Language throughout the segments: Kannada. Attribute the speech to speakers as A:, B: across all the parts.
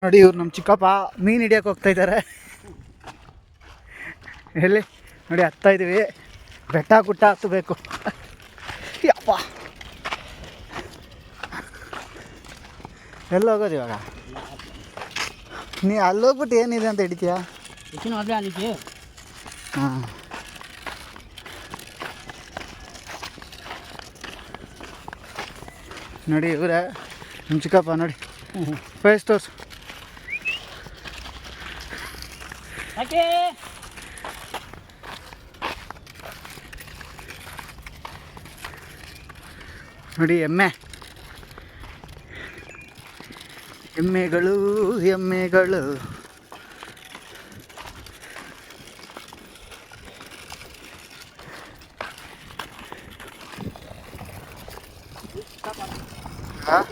A: ನೋಡಿ ಇವ್ರು ನಮ್ಮ ಚಿಕ್ಕಪ್ಪ ಮೀನು ಹಿಡಿಯೋಕೆ ಹೋಗ್ತಾ ಇದ್ದಾರೆ. ಎಲ್ಲಿ ನೋಡಿ ಹತ್ತಾ ಇದ್ದೀವಿ, ಬೆಟ್ಟ ಗುಟ್ಟ ಹತ್ತಬೇಕು. ಯಪ್ಪ ಎಲ್ಲಿ ಹೋಗೋದು ಇವಾಗ? ನೀ ಅಲ್ಲಿ ಹೋಗ್ಬಿಟ್ಟು ಏನಿದೆ ಅಂತ ಹಿಡಿತೀಯಾ? ಹಾಂ ನೋಡಿ ಇವರೇ ನಮ್ಮ ಚಿಕ್ಕಪ್ಪ. ನೋಡಿ ಫೇಸ್ ತೋರ್ಸು. ನೋಡಿ ಎಮ್ಮೆಗಳು ಹಾಂ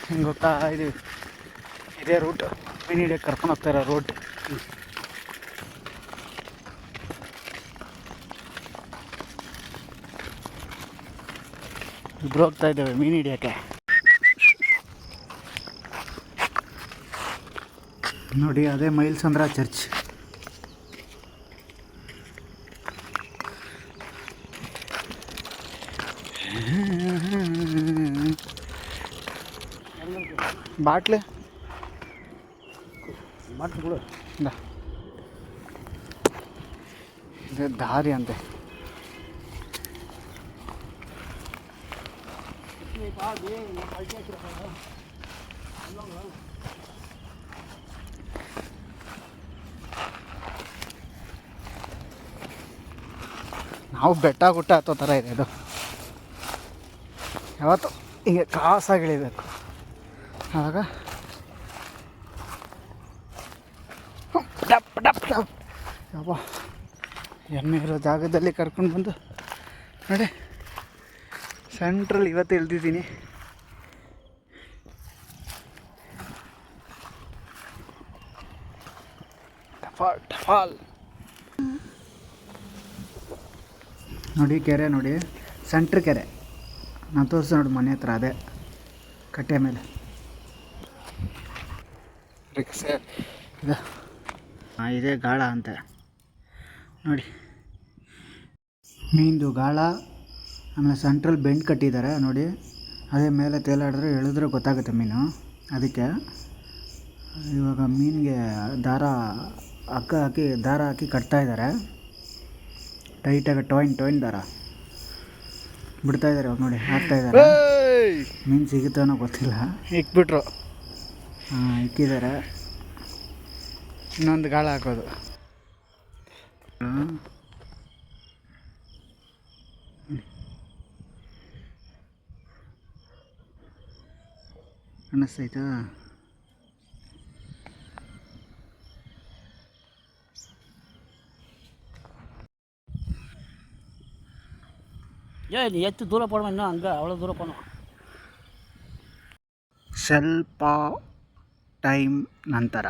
A: ಹಿಂಗೆ ಹೋಗ್ತಾ ಇದೀವಿ. ಇದೇ ರೂಟ್ ಮೀನು ಹಿಡಿಯೋಕೆ ಕರ್ಕೊಂಡು ಹೋಗ್ತಾಯಿರೋ ರೂಟ್. ಇಬ್ರು ಹೋಗ್ತಾ ಇದ್ದೇವೆ ಮೀನು ಹಿಡಿಯೋಕ್ಕೆ. ನೋಡಿ ಅದೇ ಮೈಲ್ಸಂದ್ರ ಚರ್ಚ್. ಬಾಟ್ಲೆ ಇದು ದಾರಿ ಅಂತೆ. ನಾವು ಬೆಟ್ಟ ಗುಟ್ಟ ಹತ್ತೋ ಥರ ಇದೆ ಇದು. ಯಾವತ್ತು ಹಿಂಗೆ ಕ್ರಾಸಾಗಿ ಇಳಿಬೇಕು, ಆವಾಗ ಡಪ್ ಡಪ್ ಡಪ್. ಯಪ್ಪ ಎಮ್ಮೆ ಇರೋ ಜಾಗದಲ್ಲಿ ಕರ್ಕೊಂಡು ಬಂದು ನೋಡಿ ಸೆಂಟ್ರಲ್ಲಿ ಇವತ್ತು ಇಳ್ದಿದ್ದೀನಿ. ಟಫಾಲ್ ನೋಡಿ ಕೆರೆ ನೋಡಿ, ಸೆಂಟ್ರ್ ಕೆರೆ. ನಾನು ತೋರಿಸಿ ನೋಡಿ ಮನೆ ಹತ್ರ ಅದೇ ಕಟ್ಟೆ ಮೇಲೆ ಇದು. ಇದೇ ಗಾಳ ಅಂತೆ ನೋಡಿ, ಮೀನ್ದು ಗಾಳ. ಆಮೇಲೆ ಸೆಂಟ್ರಲ್ಲಿ ಬೆಂಡ್ ಕಟ್ಟಿದ್ದಾರೆ ನೋಡಿ, ಅದೇ ಮೇಲೆ ತೇಲಾಡಿದ್ರೆ ಎಳೆದ್ರೆ ಗೊತ್ತಾಗುತ್ತೆ ಮೀನು. ಅದಕ್ಕೆ ಇವಾಗ ಮೀನಿಗೆ ಹಗ್ಗ ಹಾಕಿ ದಾರ ಹಾಕಿ ಕಟ್ತಾಯಿದ್ದಾರೆ ಟೈಟಾಗಿ. ಟೊಯ್ನ್ ದಾರ ಬಿಡ್ತಾಯಿದ್ದಾರೆ ಇವಾಗ ನೋಡಿ, ಹಾಕ್ತಾಯಿದ್ದಾರೆ. ಮೀನು ಸಿಗುತ್ತೋ ಗೊತ್ತಿಲ್ಲ, ಇಕ್ಬಿಟ್ರು. ಹಾಂ ಇಕ್ಕಿದ್ದಾರೆ. ಇನ್ನೊಂದು ಗಾಳ ಹಾಕೋದು. ಅನ್ನಿಸ್ತೈತಾ?
B: ಎಷ್ಟು ದೂರ ಪಡುವ ಇನ್ನೂ ಹಂಗೆ ಅவ்வளோ ದೂರ ಪಡುವ.
A: ಸ್ವಲ್ಪ ಟೈಮ್ ನಂತರ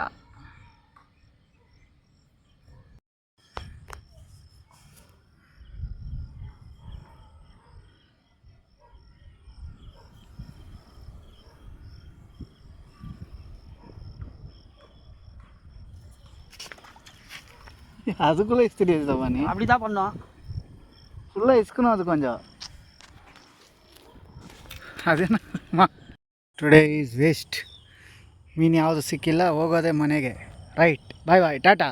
A: அதுக்குள்ளே தெரியுது நீ
B: அப்படிதான் பண்ணோம்.
A: ஃபுல்லாக இஸ்கணும் அது கொஞ்சம். ಅದೇನಮ್ಮ ಟುಡೇ ಈಸ್ ವೇಸ್ಟ್. ಮೀನು ಯಾವುದು ಸಿಕ್ಕಿಲ್ಲ, ಹೋಗೋದೇ ಮನೆಗೆ. Right, bye bye, tata.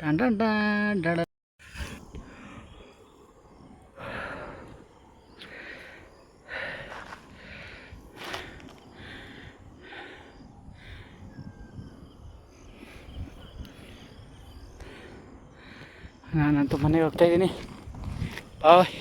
A: ಟನ್ ಟನ್ ಟನ್ ಟನ್. ನಾನಂತೂ ಮನೆಗೆ ಹೋಗ್ತಾಯಿದ್ದೀನಿ. ಬಾಯ್.